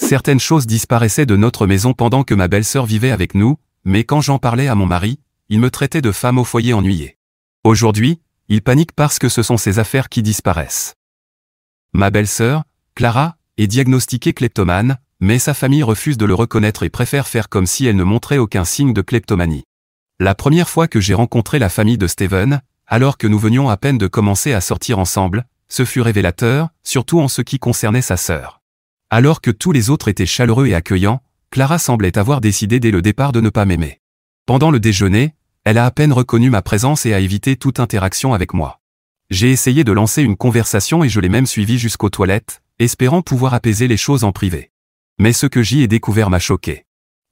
Certaines choses disparaissaient de notre maison pendant que ma belle-sœur vivait avec nous, mais quand j'en parlais à mon mari, il me traitait de femme au foyer ennuyée. Aujourd'hui, il panique parce que ce sont ses affaires qui disparaissent. Ma belle-sœur, Clara, est diagnostiquée kleptomane, mais sa famille refuse de le reconnaître et préfère faire comme si elle ne montrait aucun signe de kleptomanie. La première fois que j'ai rencontré la famille de Steven, alors que nous venions à peine de commencer à sortir ensemble, ce fut révélateur, surtout en ce qui concernait sa sœur. Alors que tous les autres étaient chaleureux et accueillants, Clara semblait avoir décidé dès le départ de ne pas m'aimer. Pendant le déjeuner, elle a à peine reconnu ma présence et a évité toute interaction avec moi. J'ai essayé de lancer une conversation et je l'ai même suivie jusqu'aux toilettes, espérant pouvoir apaiser les choses en privé. Mais ce que j'y ai découvert m'a choqué.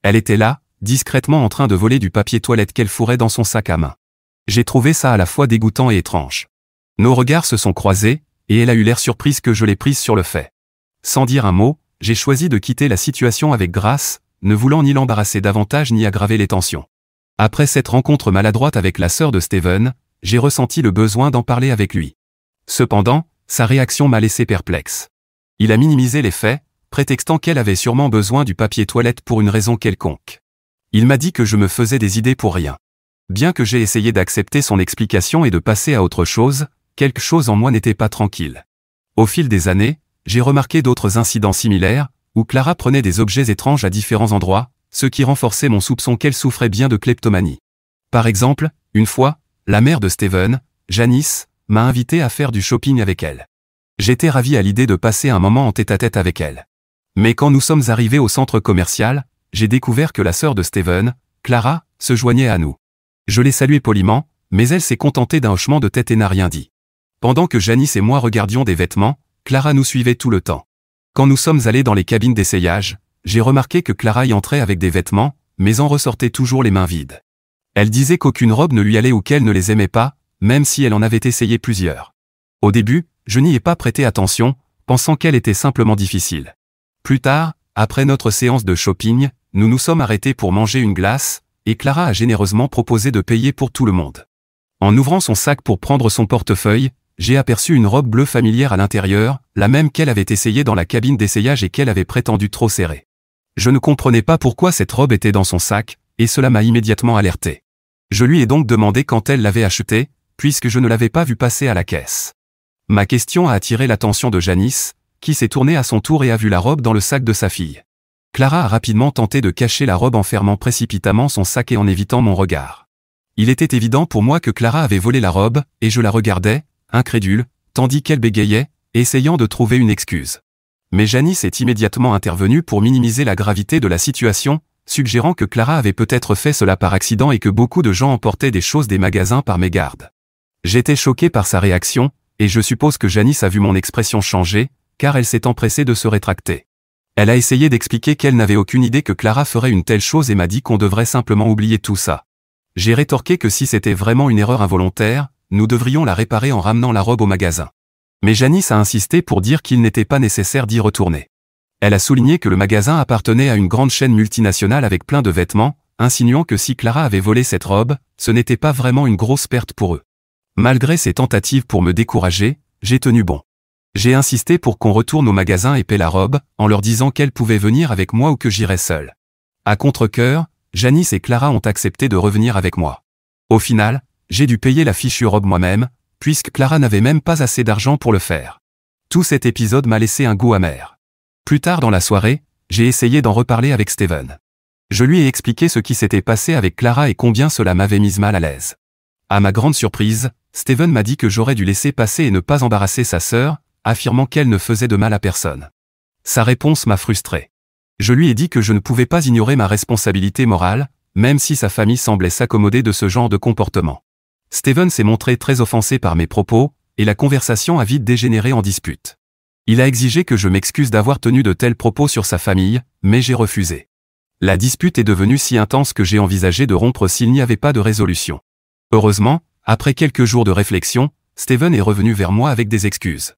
Elle était là, discrètement en train de voler du papier toilette qu'elle fourrait dans son sac à main. J'ai trouvé ça à la fois dégoûtant et étrange. Nos regards se sont croisés, et elle a eu l'air surprise que je l'ai prise sur le fait. Sans dire un mot, j'ai choisi de quitter la situation avec grâce, ne voulant ni l'embarrasser davantage ni aggraver les tensions. Après cette rencontre maladroite avec la sœur de Steven, j'ai ressenti le besoin d'en parler avec lui. Cependant, sa réaction m'a laissé perplexe. Il a minimisé les faits, prétextant qu'elle avait sûrement besoin du papier toilette pour une raison quelconque. Il m'a dit que je me faisais des idées pour rien. Bien que j'ai essayé d'accepter son explication et de passer à autre chose, quelque chose en moi n'était pas tranquille. Au fil des années, j'ai remarqué d'autres incidents similaires, où Clara prenait des objets étranges à différents endroits, ce qui renforçait mon soupçon qu'elle souffrait bien de kleptomanie. Par exemple, une fois, la mère de Steven, Janice, m'a invité à faire du shopping avec elle. J'étais ravi à l'idée de passer un moment en tête-à-tête avec elle. Mais quand nous sommes arrivés au centre commercial, j'ai découvert que la sœur de Steven, Clara, se joignait à nous. Je l'ai saluée poliment, mais elle s'est contentée d'un hochement de tête et n'a rien dit. Pendant que Janice et moi regardions des vêtements, Clara nous suivait tout le temps. Quand nous sommes allés dans les cabines d'essayage, j'ai remarqué que Clara y entrait avec des vêtements, mais en ressortait toujours les mains vides. Elle disait qu'aucune robe ne lui allait ou qu'elle ne les aimait pas, même si elle en avait essayé plusieurs. Au début, je n'y ai pas prêté attention, pensant qu'elle était simplement difficile. Plus tard, après notre séance de shopping, nous nous sommes arrêtés pour manger une glace, et Clara a généreusement proposé de payer pour tout le monde. En ouvrant son sac pour prendre son portefeuille, j'ai aperçu une robe bleue familière à l'intérieur, la même qu'elle avait essayée dans la cabine d'essayage et qu'elle avait prétendu trop serrée. Je ne comprenais pas pourquoi cette robe était dans son sac, et cela m'a immédiatement alerté. Je lui ai donc demandé quand elle l'avait achetée, puisque je ne l'avais pas vue passer à la caisse. Ma question a attiré l'attention de Janice, qui s'est tournée à son tour et a vu la robe dans le sac de sa fille. Clara a rapidement tenté de cacher la robe en fermant précipitamment son sac et en évitant mon regard. Il était évident pour moi que Clara avait volé la robe, et je la regardais, incrédule, tandis qu'elle bégayait, essayant de trouver une excuse. Mais Janice est immédiatement intervenue pour minimiser la gravité de la situation, suggérant que Clara avait peut-être fait cela par accident et que beaucoup de gens emportaient des choses des magasins par mégarde. J'étais choqué par sa réaction, et je suppose que Janice a vu mon expression changer, car elle s'est empressée de se rétracter. Elle a essayé d'expliquer qu'elle n'avait aucune idée que Clara ferait une telle chose et m'a dit qu'on devrait simplement oublier tout ça. J'ai rétorqué que si c'était vraiment une erreur involontaire, nous devrions la réparer en ramenant la robe au magasin. Mais Janice a insisté pour dire qu'il n'était pas nécessaire d'y retourner. Elle a souligné que le magasin appartenait à une grande chaîne multinationale avec plein de vêtements, insinuant que si Clara avait volé cette robe, ce n'était pas vraiment une grosse perte pour eux. Malgré ses tentatives pour me décourager, j'ai tenu bon. J'ai insisté pour qu'on retourne au magasin et paie la robe, en leur disant qu'elles pouvaient venir avec moi ou que j'irais seule. À contre-cœur, Janice et Clara ont accepté de revenir avec moi. Au final, j'ai dû payer la fichue robe moi-même, puisque Clara n'avait même pas assez d'argent pour le faire. Tout cet épisode m'a laissé un goût amer. Plus tard dans la soirée, j'ai essayé d'en reparler avec Steven. Je lui ai expliqué ce qui s'était passé avec Clara et combien cela m'avait mise mal à l'aise. À ma grande surprise, Steven m'a dit que j'aurais dû laisser passer et ne pas embarrasser sa sœur, affirmant qu'elle ne faisait de mal à personne. Sa réponse m'a frustré. Je lui ai dit que je ne pouvais pas ignorer ma responsabilité morale, même si sa famille semblait s'accommoder de ce genre de comportement. Steven s'est montré très offensé par mes propos, et la conversation a vite dégénéré en dispute. Il a exigé que je m'excuse d'avoir tenu de tels propos sur sa famille, mais j'ai refusé. La dispute est devenue si intense que j'ai envisagé de rompre s'il n'y avait pas de résolution. Heureusement, après quelques jours de réflexion, Steven est revenu vers moi avec des excuses.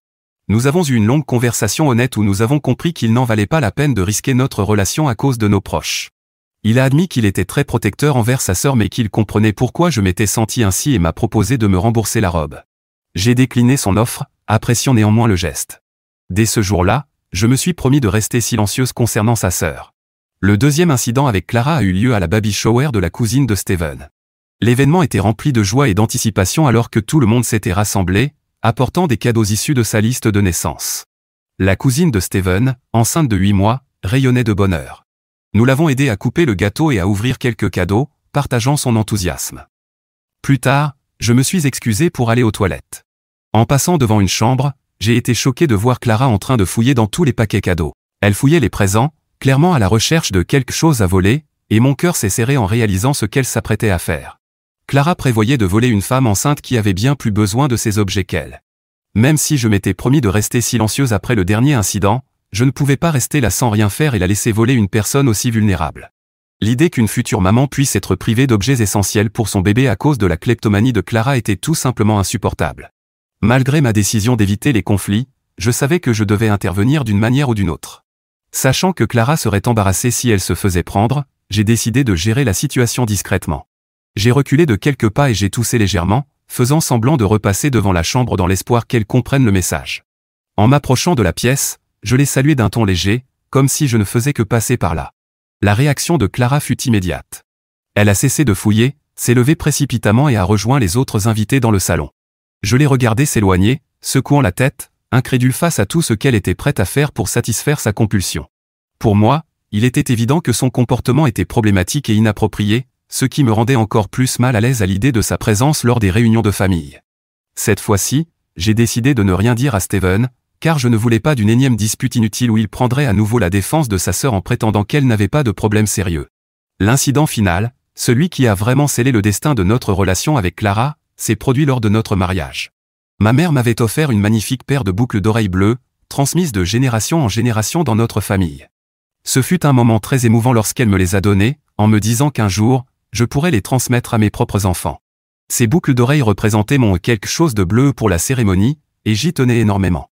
Nous avons eu une longue conversation honnête où nous avons compris qu'il n'en valait pas la peine de risquer notre relation à cause de nos proches. Il a admis qu'il était très protecteur envers sa sœur mais qu'il comprenait pourquoi je m'étais senti ainsi et m'a proposé de me rembourser la robe. J'ai décliné son offre, appréciant néanmoins le geste. Dès ce jour-là, je me suis promis de rester silencieuse concernant sa sœur. Le deuxième incident avec Clara a eu lieu à la baby shower de la cousine de Steven. L'événement était rempli de joie et d'anticipation alors que tout le monde s'était rassemblé, apportant des cadeaux issus de sa liste de naissance. La cousine de Steven, enceinte de 8 mois, rayonnait de bonheur. Nous l'avons aidée à couper le gâteau et à ouvrir quelques cadeaux, partageant son enthousiasme. Plus tard, je me suis excusé pour aller aux toilettes. En passant devant une chambre, j'ai été choqué de voir Clara en train de fouiller dans tous les paquets cadeaux. Elle fouillait les présents, clairement à la recherche de quelque chose à voler, et mon cœur s'est serré en réalisant ce qu'elle s'apprêtait à faire. Clara prévoyait de voler une femme enceinte qui avait bien plus besoin de ces objets qu'elle. Même si je m'étais promis de rester silencieuse après le dernier incident, je ne pouvais pas rester là sans rien faire et la laisser voler une personne aussi vulnérable. L'idée qu'une future maman puisse être privée d'objets essentiels pour son bébé à cause de la kleptomanie de Clara était tout simplement insupportable. Malgré ma décision d'éviter les conflits, je savais que je devais intervenir d'une manière ou d'une autre. Sachant que Clara serait embarrassée si elle se faisait prendre, j'ai décidé de gérer la situation discrètement. J'ai reculé de quelques pas et j'ai toussé légèrement, faisant semblant de repasser devant la chambre dans l'espoir qu'elle comprenne le message. En m'approchant de la pièce, je l'ai saluée d'un ton léger, comme si je ne faisais que passer par là. La réaction de Clara fut immédiate. Elle a cessé de fouiller, s'est levée précipitamment et a rejoint les autres invités dans le salon. Je l'ai regardée s'éloigner, secouant la tête, incrédule face à tout ce qu'elle était prête à faire pour satisfaire sa compulsion. Pour moi, il était évident que son comportement était problématique et inapproprié, ce qui me rendait encore plus mal à l'aise à l'idée de sa présence lors des réunions de famille. Cette fois-ci, j'ai décidé de ne rien dire à Steven, car je ne voulais pas d'une énième dispute inutile où il prendrait à nouveau la défense de sa sœur en prétendant qu'elle n'avait pas de problème sérieux. L'incident final, celui qui a vraiment scellé le destin de notre relation avec Clara, s'est produit lors de notre mariage. Ma mère m'avait offert une magnifique paire de boucles d'oreilles bleues, transmises de génération en génération dans notre famille. Ce fut un moment très émouvant lorsqu'elle me les a données, en me disant qu'un jour, je pourrais les transmettre à mes propres enfants. Ces boucles d'oreilles représentaient mon quelque chose de bleu pour la cérémonie, et j'y tenais énormément.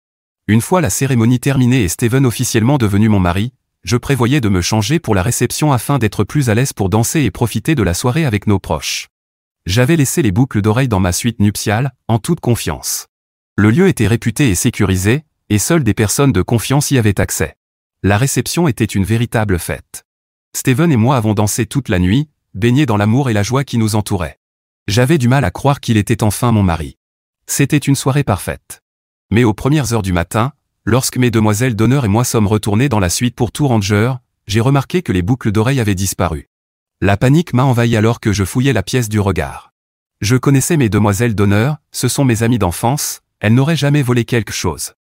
Une fois la cérémonie terminée et Steven officiellement devenu mon mari, je prévoyais de me changer pour la réception afin d'être plus à l'aise pour danser et profiter de la soirée avec nos proches. J'avais laissé les boucles d'oreilles dans ma suite nuptiale, en toute confiance. Le lieu était réputé et sécurisé, et seules des personnes de confiance y avaient accès. La réception était une véritable fête. Steven et moi avons dansé toute la nuit, baignés dans l'amour et la joie qui nous entourait. J'avais du mal à croire qu'il était enfin mon mari. C'était une soirée parfaite. Mais aux premières heures du matin, lorsque mes demoiselles d'honneur et moi sommes retournés dans la suite pour tout ranger, j'ai remarqué que les boucles d'oreilles avaient disparu. La panique m'a envahi alors que je fouillais la pièce du regard. Je connaissais mes demoiselles d'honneur, ce sont mes amies d'enfance, elles n'auraient jamais volé quelque chose.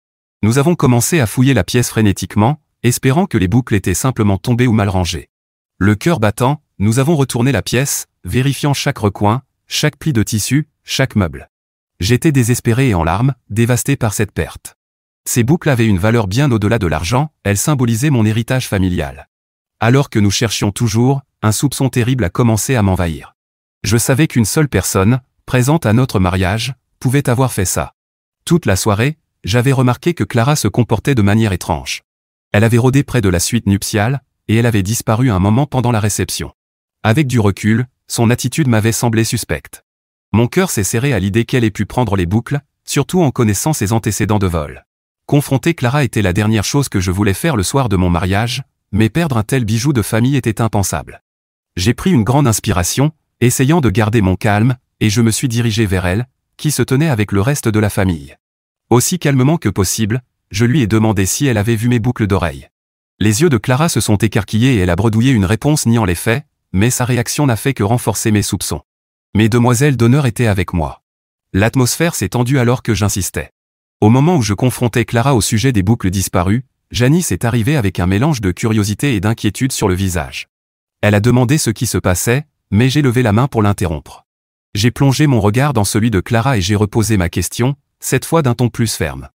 Nous avons commencé à fouiller la pièce frénétiquement, espérant que les boucles étaient simplement tombées ou mal rangées. Le cœur battant, nous avons retourné la pièce, vérifiant chaque recoin, chaque pli de tissu, chaque meuble. J'étais désespéré et en larmes, dévasté par cette perte. Ces boucles avaient une valeur bien au-delà de l'argent, elles symbolisaient mon héritage familial. Alors que nous cherchions toujours, un soupçon terrible a commencé à m'envahir. Je savais qu'une seule personne, présente à notre mariage, pouvait avoir fait ça. Toute la soirée, j'avais remarqué que Clara se comportait de manière étrange. Elle avait rôdé près de la suite nuptiale, et elle avait disparu un moment pendant la réception. Avec du recul, son attitude m'avait semblé suspecte. Mon cœur s'est serré à l'idée qu'elle ait pu prendre les boucles, surtout en connaissant ses antécédents de vol. Confronter Clara était la dernière chose que je voulais faire le soir de mon mariage, mais perdre un tel bijou de famille était impensable. J'ai pris une grande inspiration, essayant de garder mon calme, et je me suis dirigé vers elle, qui se tenait avec le reste de la famille. Aussi calmement que possible, je lui ai demandé si elle avait vu mes boucles d'oreilles. Les yeux de Clara se sont écarquillés et elle a bredouillé une réponse niant les faits, mais sa réaction n'a fait que renforcer mes soupçons. Mes demoiselles d'honneur étaient avec moi. L'atmosphère s'est tendue alors que j'insistais. Au moment où je confrontais Clara au sujet des boucles disparues, Janice est arrivée avec un mélange de curiosité et d'inquiétude sur le visage. Elle a demandé ce qui se passait, mais j'ai levé la main pour l'interrompre. J'ai plongé mon regard dans celui de Clara et j'ai reposé ma question, cette fois d'un ton plus ferme.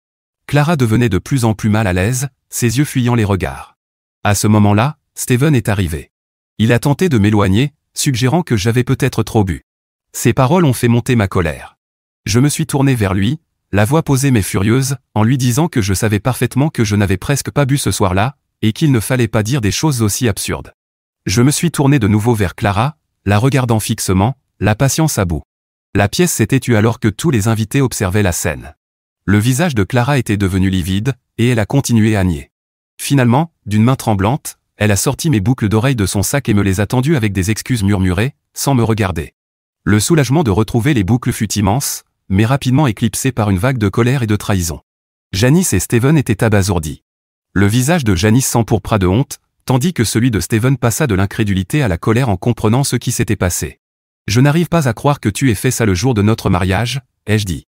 Clara devenait de plus en plus mal à l'aise, ses yeux fuyant les regards. À ce moment-là, Steven est arrivé. Il a tenté de m'éloigner, suggérant que j'avais peut-être trop bu. Ces paroles ont fait monter ma colère. Je me suis tourné vers lui, la voix posée mais furieuse, en lui disant que je savais parfaitement que je n'avais presque pas bu ce soir-là, et qu'il ne fallait pas dire des choses aussi absurdes. Je me suis tourné de nouveau vers Clara, la regardant fixement, la patience à bout. La pièce s'était tue alors que tous les invités observaient la scène. Le visage de Clara était devenu livide, et elle a continué à nier. Finalement, d'une main tremblante, elle a sorti mes boucles d'oreilles de son sac et me les a tendues avec des excuses murmurées, sans me regarder. Le soulagement de retrouver les boucles fut immense, mais rapidement éclipsé par une vague de colère et de trahison. Janice et Steven étaient abasourdis. Le visage de Janice s'empourpra de honte, tandis que celui de Steven passa de l'incrédulité à la colère en comprenant ce qui s'était passé. « Je n'arrive pas à croire que tu aies fait ça le jour de notre mariage, ai-je dit. »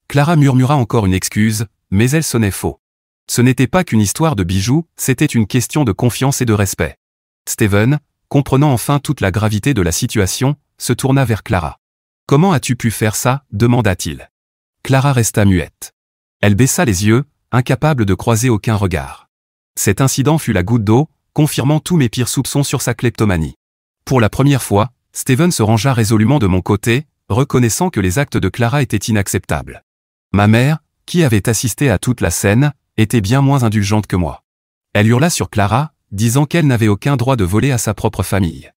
Clara murmura encore une excuse, mais elle sonnait faux. Ce n'était pas qu'une histoire de bijoux, c'était une question de confiance et de respect. Steven, comprenant enfin toute la gravité de la situation, se tourna vers Clara. « Comment as-tu pu faire ça ?» demanda-t-il. Clara resta muette. Elle baissa les yeux, incapable de croiser aucun regard. Cet incident fut la goutte d'eau, confirmant tous mes pires soupçons sur sa kleptomanie. Pour la première fois, Steven se rangea résolument de mon côté, reconnaissant que les actes de Clara étaient inacceptables. Ma mère, qui avait assisté à toute la scène, était bien moins indulgente que moi. Elle hurla sur Clara, disant qu'elle n'avait aucun droit de voler à sa propre famille.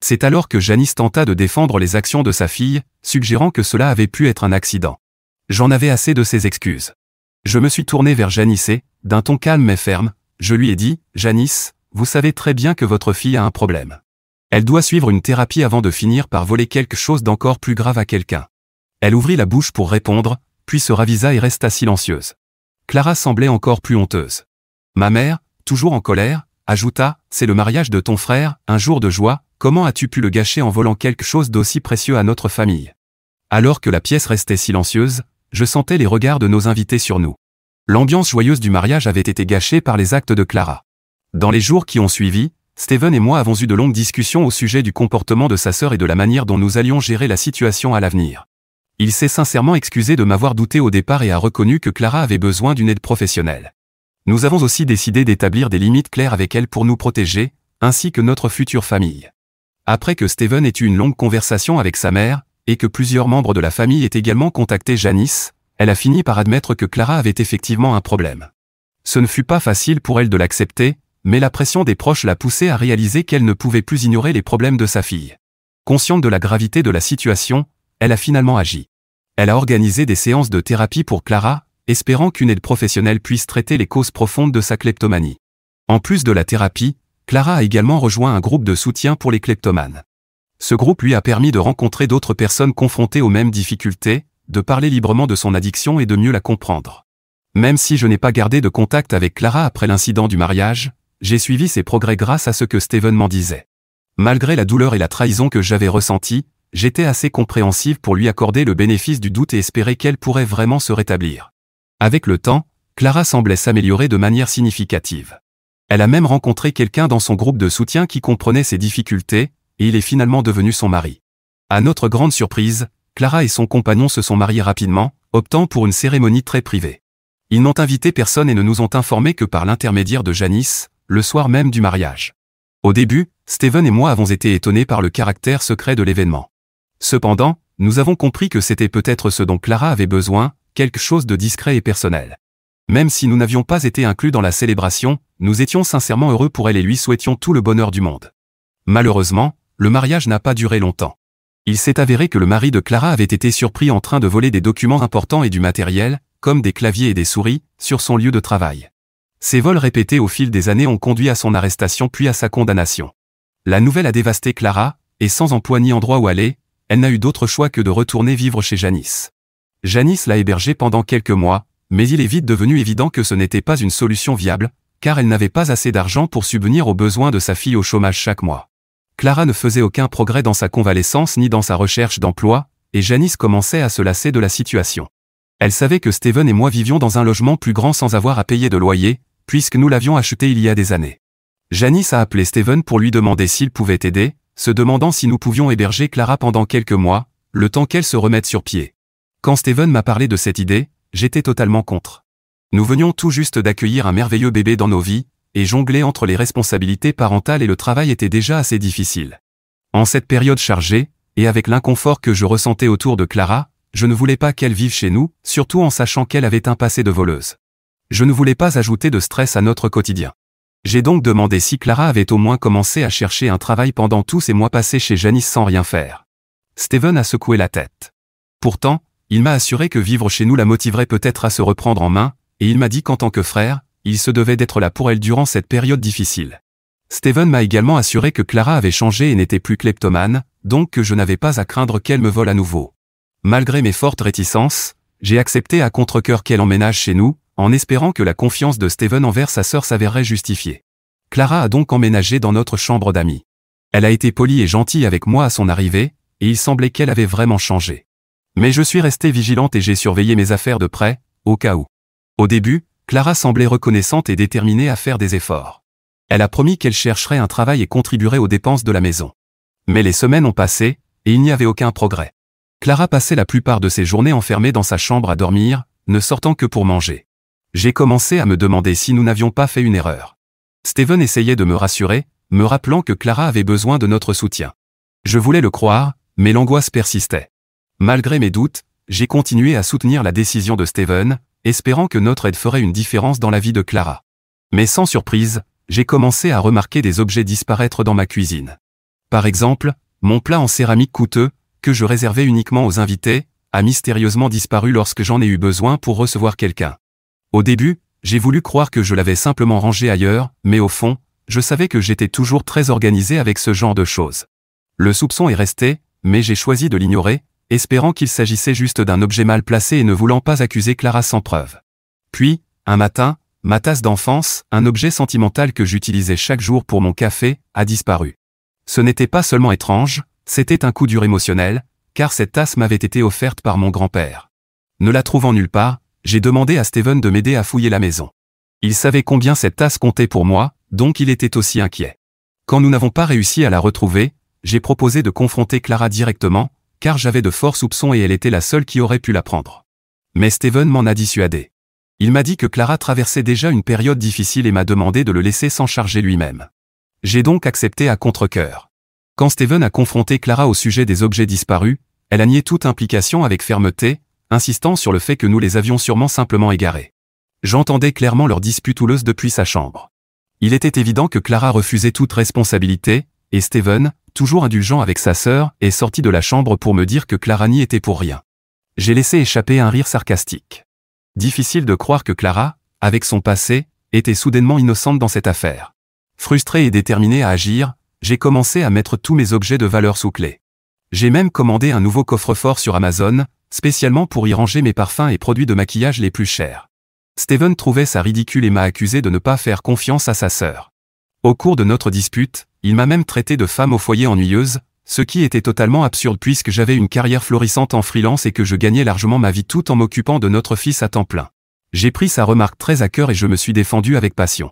C'est alors que Janice tenta de défendre les actions de sa fille, suggérant que cela avait pu être un accident. J'en avais assez de ces excuses. Je me suis tourné vers Janice et, d'un ton calme mais ferme, je lui ai dit « Janice, vous savez très bien que votre fille a un problème. Elle doit suivre une thérapie avant de finir par voler quelque chose d'encore plus grave à quelqu'un. » Elle ouvrit la bouche pour répondre, puis se ravisa et resta silencieuse. Clara semblait encore plus honteuse. Ma mère, toujours en colère, ajouta « C'est le mariage de ton frère, un jour de joie, comment as-tu pu le gâcher en volant quelque chose d'aussi précieux à notre famille ?» Alors que la pièce restait silencieuse, je sentais les regards de nos invités sur nous. L'ambiance joyeuse du mariage avait été gâchée par les actes de Clara. Dans les jours qui ont suivi, Steven et moi avons eu de longues discussions au sujet du comportement de sa sœur et de la manière dont nous allions gérer la situation à l'avenir. Il s'est sincèrement excusé de m'avoir douté au départ et a reconnu que Clara avait besoin d'une aide professionnelle. Nous avons aussi décidé d'établir des limites claires avec elle pour nous protéger, ainsi que notre future famille. Après que Steven ait eu une longue conversation avec sa mère, et que plusieurs membres de la famille aient également contacté Janice, elle a fini par admettre que Clara avait effectivement un problème. Ce ne fut pas facile pour elle de l'accepter, mais la pression des proches l'a poussée à réaliser qu'elle ne pouvait plus ignorer les problèmes de sa fille. Consciente de la gravité de la situation, elle a finalement agi. Elle a organisé des séances de thérapie pour Clara, espérant qu'une aide professionnelle puisse traiter les causes profondes de sa kleptomanie. En plus de la thérapie, Clara a également rejoint un groupe de soutien pour les kleptomanes. Ce groupe lui a permis de rencontrer d'autres personnes confrontées aux mêmes difficultés, de parler librement de son addiction et de mieux la comprendre. Même si je n'ai pas gardé de contact avec Clara après l'incident du mariage, j'ai suivi ses progrès grâce à ce que Steven m'en disait. Malgré la douleur et la trahison que j'avais ressenties, j'étais assez compréhensive pour lui accorder le bénéfice du doute et espérer qu'elle pourrait vraiment se rétablir. Avec le temps, Clara semblait s'améliorer de manière significative. Elle a même rencontré quelqu'un dans son groupe de soutien qui comprenait ses difficultés, et il est finalement devenu son mari. À notre grande surprise, Clara et son compagnon se sont mariés rapidement, optant pour une cérémonie très privée. Ils n'ont invité personne et ne nous ont informé que par l'intermédiaire de Janice, le soir même du mariage. Au début, Steven et moi avons été étonnés par le caractère secret de l'événement. Cependant, nous avons compris que c'était peut-être ce dont Clara avait besoin, quelque chose de discret et personnel. Même si nous n'avions pas été inclus dans la célébration, nous étions sincèrement heureux pour elle et lui souhaitions tout le bonheur du monde. Malheureusement, le mariage n'a pas duré longtemps. Il s'est avéré que le mari de Clara avait été surpris en train de voler des documents importants et du matériel, comme des claviers et des souris, sur son lieu de travail. Ces vols répétés au fil des années ont conduit à son arrestation puis à sa condamnation. La nouvelle a dévasté Clara, et sans emploi ni endroit où aller, elle n'a eu d'autre choix que de retourner vivre chez Janice. Janice l'a hébergée pendant quelques mois, mais il est vite devenu évident que ce n'était pas une solution viable, car elle n'avait pas assez d'argent pour subvenir aux besoins de sa fille au chômage chaque mois. Clara ne faisait aucun progrès dans sa convalescence ni dans sa recherche d'emploi, et Janice commençait à se lasser de la situation. Elle savait que Steven et moi vivions dans un logement plus grand sans avoir à payer de loyer, puisque nous l'avions acheté il y a des années. Janice a appelé Steven pour lui demander s'il pouvait aider, se demandant si nous pouvions héberger Clara pendant quelques mois, le temps qu'elle se remette sur pied. Quand Steven m'a parlé de cette idée, j'étais totalement contre. Nous venions tout juste d'accueillir un merveilleux bébé dans nos vies, et jongler entre les responsabilités parentales et le travail était déjà assez difficile. En cette période chargée, et avec l'inconfort que je ressentais autour de Clara, je ne voulais pas qu'elle vive chez nous, surtout en sachant qu'elle avait un passé de voleuse. Je ne voulais pas ajouter de stress à notre quotidien. J'ai donc demandé si Clara avait au moins commencé à chercher un travail pendant tous ces mois passés chez Janice sans rien faire. Steven a secoué la tête. Pourtant, il m'a assuré que vivre chez nous la motiverait peut-être à se reprendre en main, et il m'a dit qu'en tant que frère, il se devait d'être là pour elle durant cette période difficile. Steven m'a également assuré que Clara avait changé et n'était plus kleptomane, donc que je n'avais pas à craindre qu'elle me vole à nouveau. Malgré mes fortes réticences, j'ai accepté à contre-cœur qu'elle emménage chez nous, en espérant que la confiance de Steven envers sa sœur s'avérerait justifiée. Clara a donc emménagé dans notre chambre d'amis. Elle a été polie et gentille avec moi à son arrivée, et il semblait qu'elle avait vraiment changé. Mais je suis restée vigilante et j'ai surveillé mes affaires de près, au cas où. Au début, Clara semblait reconnaissante et déterminée à faire des efforts. Elle a promis qu'elle chercherait un travail et contribuerait aux dépenses de la maison. Mais les semaines ont passé, et il n'y avait aucun progrès. Clara passait la plupart de ses journées enfermée dans sa chambre à dormir, ne sortant que pour manger. J'ai commencé à me demander si nous n'avions pas fait une erreur. Steven essayait de me rassurer, me rappelant que Clara avait besoin de notre soutien. Je voulais le croire, mais l'angoisse persistait. Malgré mes doutes, j'ai continué à soutenir la décision de Steven, espérant que notre aide ferait une différence dans la vie de Clara. Mais sans surprise, j'ai commencé à remarquer des objets disparaître dans ma cuisine. Par exemple, mon plat en céramique coûteux, que je réservais uniquement aux invités, a mystérieusement disparu lorsque j'en ai eu besoin pour recevoir quelqu'un. Au début, j'ai voulu croire que je l'avais simplement rangé ailleurs, mais au fond, je savais que j'étais toujours très organisé avec ce genre de choses. Le soupçon est resté, mais j'ai choisi de l'ignorer, espérant qu'il s'agissait juste d'un objet mal placé et ne voulant pas accuser Clara sans preuve. Puis, un matin, ma tasse d'enfance, un objet sentimental que j'utilisais chaque jour pour mon café, a disparu. Ce n'était pas seulement étrange, c'était un coup dur émotionnel, car cette tasse m'avait été offerte par mon grand-père. Ne la trouvant nulle part, j'ai demandé à Steven de m'aider à fouiller la maison. Il savait combien cette tasse comptait pour moi, donc il était aussi inquiet. Quand nous n'avons pas réussi à la retrouver, j'ai proposé de confronter Clara directement, car j'avais de forts soupçons et elle était la seule qui aurait pu la prendre. Mais Steven m'en a dissuadé. Il m'a dit que Clara traversait déjà une période difficile et m'a demandé de le laisser s'en charger lui-même. J'ai donc accepté à contre-cœur. Quand Steven a confronté Clara au sujet des objets disparus, elle a nié toute implication avec fermeté, insistant sur le fait que nous les avions sûrement simplement égarés. J'entendais clairement leur dispute houleuse depuis sa chambre. Il était évident que Clara refusait toute responsabilité, et Steven, toujours indulgent avec sa sœur, est sorti de la chambre pour me dire que Clara n'y était pour rien. J'ai laissé échapper un rire sarcastique. Difficile de croire que Clara, avec son passé, était soudainement innocente dans cette affaire. Frustré et déterminé à agir, j'ai commencé à mettre tous mes objets de valeur sous clé. J'ai même commandé un nouveau coffre-fort sur Amazon, spécialement pour y ranger mes parfums et produits de maquillage les plus chers. Steven trouvait ça ridicule et m'a accusé de ne pas faire confiance à sa sœur. Au cours de notre dispute, il m'a même traité de femme au foyer ennuyeuse, ce qui était totalement absurde puisque j'avais une carrière florissante en freelance et que je gagnais largement ma vie tout en m'occupant de notre fils à temps plein. J'ai pris sa remarque très à cœur et je me suis défendu avec passion.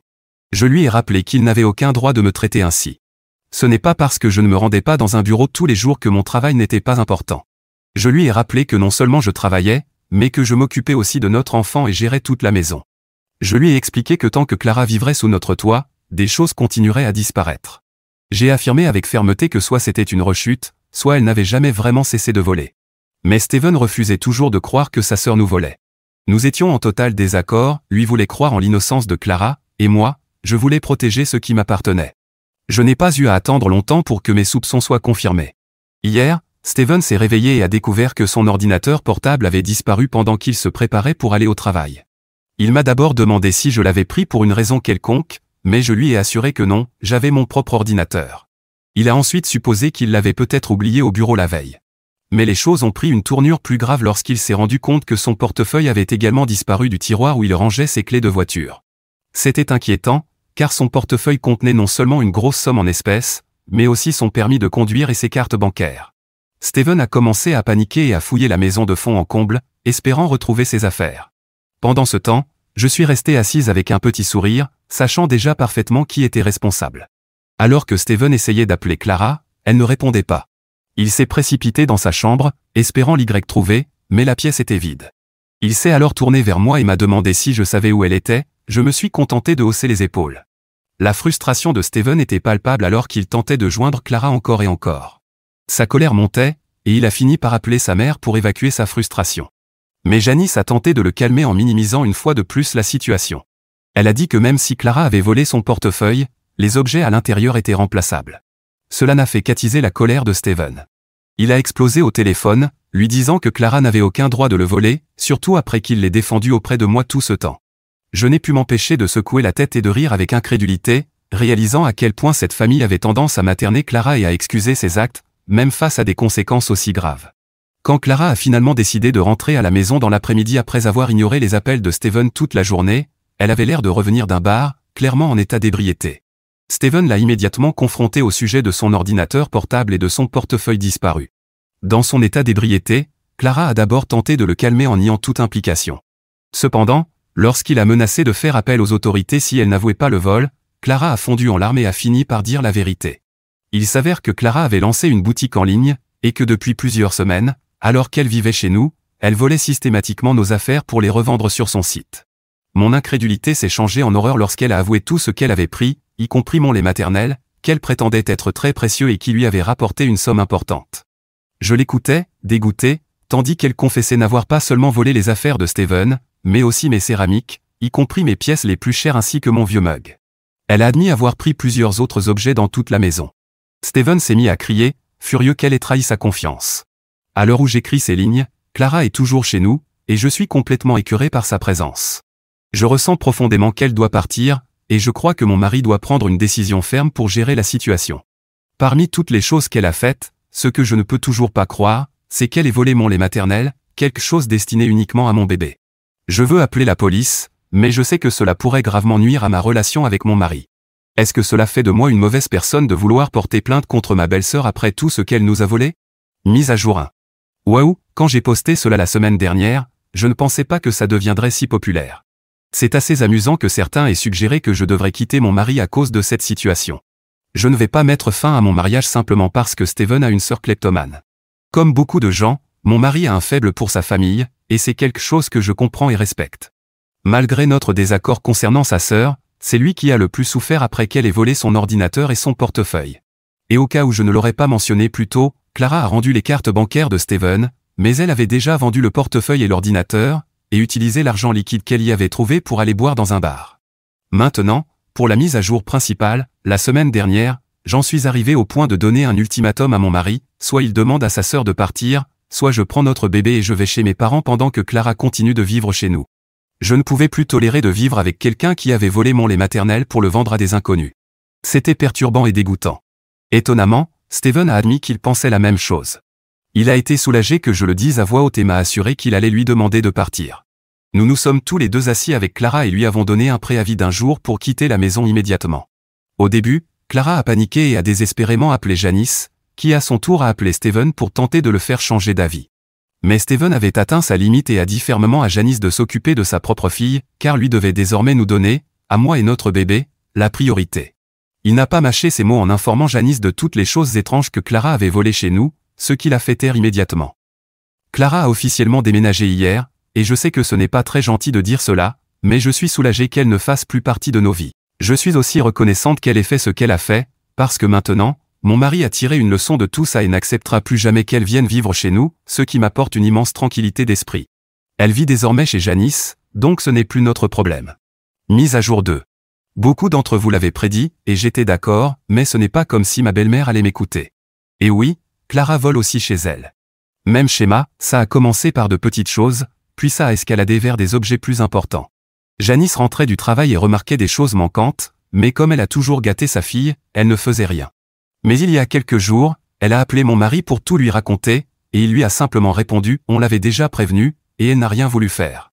Je lui ai rappelé qu'il n'avait aucun droit de me traiter ainsi. Ce n'est pas parce que je ne me rendais pas dans un bureau tous les jours que mon travail n'était pas important. Je lui ai rappelé que non seulement je travaillais, mais que je m'occupais aussi de notre enfant et gérais toute la maison. Je lui ai expliqué que tant que Clara vivrait sous notre toit, des choses continueraient à disparaître. J'ai affirmé avec fermeté que soit c'était une rechute, soit elle n'avait jamais vraiment cessé de voler. Mais Steven refusait toujours de croire que sa sœur nous volait. Nous étions en total désaccord, lui voulait croire en l'innocence de Clara, et moi, je voulais protéger ce qui m'appartenait. Je n'ai pas eu à attendre longtemps pour que mes soupçons soient confirmés. Hier, Steven s'est réveillé et a découvert que son ordinateur portable avait disparu pendant qu'il se préparait pour aller au travail. Il m'a d'abord demandé si je l'avais pris pour une raison quelconque, mais je lui ai assuré que non, j'avais mon propre ordinateur. Il a ensuite supposé qu'il l'avait peut-être oublié au bureau la veille. Mais les choses ont pris une tournure plus grave lorsqu'il s'est rendu compte que son portefeuille avait également disparu du tiroir où il rangeait ses clés de voiture. C'était inquiétant, car son portefeuille contenait non seulement une grosse somme en espèces, mais aussi son permis de conduire et ses cartes bancaires. Steven a commencé à paniquer et à fouiller la maison de fond en comble, espérant retrouver ses affaires. Pendant ce temps, je suis restée assise avec un petit sourire, sachant déjà parfaitement qui était responsable. Alors que Steven essayait d'appeler Clara, elle ne répondait pas. Il s'est précipité dans sa chambre, espérant l'Y trouver, mais la pièce était vide. Il s'est alors tourné vers moi et m'a demandé si je savais où elle était. Je me suis contenté de hausser les épaules. La frustration de Steven était palpable alors qu'il tentait de joindre Clara encore et encore. Sa colère montait, et il a fini par appeler sa mère pour évacuer sa frustration. Mais Janice a tenté de le calmer en minimisant une fois de plus la situation. Elle a dit que même si Clara avait volé son portefeuille, les objets à l'intérieur étaient remplaçables. Cela n'a fait qu'attiser la colère de Steven. Il a explosé au téléphone, lui disant que Clara n'avait aucun droit de le voler, surtout après qu'il l'ait défendu auprès de moi tout ce temps. Je n'ai pu m'empêcher de secouer la tête et de rire avec incrédulité, réalisant à quel point cette famille avait tendance à materner Clara et à excuser ses actes, même face à des conséquences aussi graves. Quand Clara a finalement décidé de rentrer à la maison dans l'après-midi après avoir ignoré les appels de Steven toute la journée, elle avait l'air de revenir d'un bar, clairement en état d'ébriété. Steven l'a immédiatement confrontée au sujet de son ordinateur portable et de son portefeuille disparu. Dans son état d'ébriété, Clara a d'abord tenté de le calmer en niant toute implication. Cependant, lorsqu'il a menacé de faire appel aux autorités si elle n'avouait pas le vol, Clara a fondu en larmes et a fini par dire la vérité. Il s'avère que Clara avait lancé une boutique en ligne, et que depuis plusieurs semaines, alors qu'elle vivait chez nous, elle volait systématiquement nos affaires pour les revendre sur son site. Mon incrédulité s'est changée en horreur lorsqu'elle a avoué tout ce qu'elle avait pris, y compris mon lait maternel, qu'elle prétendait être très précieux et qui lui avait rapporté une somme importante. Je l'écoutais, dégoûté, tandis qu'elle confessait n'avoir pas seulement volé les affaires de Steven, mais aussi mes céramiques, y compris mes pièces les plus chères ainsi que mon vieux mug. Elle a admis avoir pris plusieurs autres objets dans toute la maison. Steven s'est mis à crier, furieux qu'elle ait trahi sa confiance. À l'heure où j'écris ces lignes, Clara est toujours chez nous, et je suis complètement écœuré par sa présence. Je ressens profondément qu'elle doit partir, et je crois que mon mari doit prendre une décision ferme pour gérer la situation. Parmi toutes les choses qu'elle a faites, ce que je ne peux toujours pas croire, c'est qu'elle ait volé mon lait maternel, quelque chose destiné uniquement à mon bébé. Je veux appeler la police, mais je sais que cela pourrait gravement nuire à ma relation avec mon mari. Est-ce que cela fait de moi une mauvaise personne de vouloir porter plainte contre ma belle-sœur après tout ce qu'elle nous a volé? Mise à jour 1. Waouh, quand j'ai posté cela la semaine dernière, je ne pensais pas que ça deviendrait si populaire. C'est assez amusant que certains aient suggéré que je devrais quitter mon mari à cause de cette situation. Je ne vais pas mettre fin à mon mariage simplement parce que Steven a une sœur kleptomane. Comme beaucoup de gens, mon mari a un faible pour sa famille, et c'est quelque chose que je comprends et respecte. Malgré notre désaccord concernant sa sœur, c'est lui qui a le plus souffert après qu'elle ait volé son ordinateur et son portefeuille. Et au cas où je ne l'aurais pas mentionné plus tôt, Clara a rendu les cartes bancaires de Steven, mais elle avait déjà vendu le portefeuille et l'ordinateur, et utilisé l'argent liquide qu'elle y avait trouvé pour aller boire dans un bar. Maintenant, pour la mise à jour principale, la semaine dernière, j'en suis arrivé au point de donner un ultimatum à mon mari, soit il demande à sa sœur de partir, soit je prends notre bébé et je vais chez mes parents pendant que Clara continue de vivre chez nous. Je ne pouvais plus tolérer de vivre avec quelqu'un qui avait volé mon lait maternel pour le vendre à des inconnus. C'était perturbant et dégoûtant. Étonnamment, Steven a admis qu'il pensait la même chose. Il a été soulagé que je le dise à voix haute et m'a assuré qu'il allait lui demander de partir. Nous nous sommes tous les deux assis avec Clara et lui avons donné un préavis d'1 jour pour quitter la maison immédiatement. Au début, Clara a paniqué et a désespérément appelé Janice, qui à son tour a appelé Steven pour tenter de le faire changer d'avis. Mais Steven avait atteint sa limite et a dit fermement à Janice de s'occuper de sa propre fille, car lui devait désormais nous donner, à moi et notre bébé, la priorité. Il n'a pas mâché ses mots en informant Janice de toutes les choses étranges que Clara avait volées chez nous, ce qui l'a fait taire immédiatement. Clara a officiellement déménagé hier, et je sais que ce n'est pas très gentil de dire cela, mais je suis soulagé qu'elle ne fasse plus partie de nos vies. Je suis aussi reconnaissante qu'elle ait fait ce qu'elle a fait, parce que maintenant, mon mari a tiré une leçon de tout ça et n'acceptera plus jamais qu'elle vienne vivre chez nous, ce qui m'apporte une immense tranquillité d'esprit. Elle vit désormais chez Janice, donc ce n'est plus notre problème. Mise à jour 2. Beaucoup d'entre vous l'avaient prédit, et j'étais d'accord, mais ce n'est pas comme si ma belle-mère allait m'écouter. Et oui, Clara vole aussi chez elle. Même schéma, ça a commencé par de petites choses, puis ça a escaladé vers des objets plus importants. Janice rentrait du travail et remarquait des choses manquantes, mais comme elle a toujours gâté sa fille, elle ne faisait rien. Mais il y a quelques jours, elle a appelé mon mari pour tout lui raconter, et il lui a simplement répondu « on l'avait déjà prévenu », et elle n'a rien voulu faire.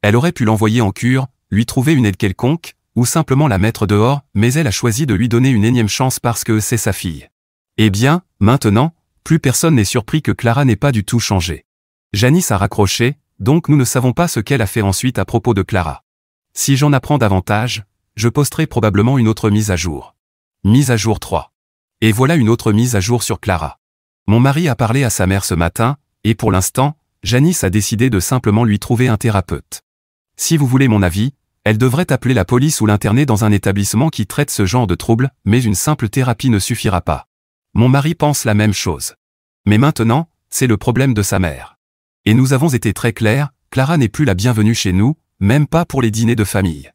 Elle aurait pu l'envoyer en cure, lui trouver une aide quelconque, ou simplement la mettre dehors, mais elle a choisi de lui donner une énième chance parce que c'est sa fille. Eh bien, maintenant, plus personne n'est surpris que Clara n'ait pas du tout changé. Janice a raccroché, donc nous ne savons pas ce qu'elle a fait ensuite à propos de Clara. Si j'en apprends davantage, je posterai probablement une autre mise à jour. Mise à jour 3. Et voilà une autre mise à jour sur Clara. Mon mari a parlé à sa mère ce matin, et pour l'instant, Janice a décidé de simplement lui trouver un thérapeute. Si vous voulez mon avis, elle devrait appeler la police ou l'interner dans un établissement qui traite ce genre de troubles, mais une simple thérapie ne suffira pas. Mon mari pense la même chose. Mais maintenant, c'est le problème de sa mère. Et nous avons été très clairs, Clara n'est plus la bienvenue chez nous, même pas pour les dîners de famille.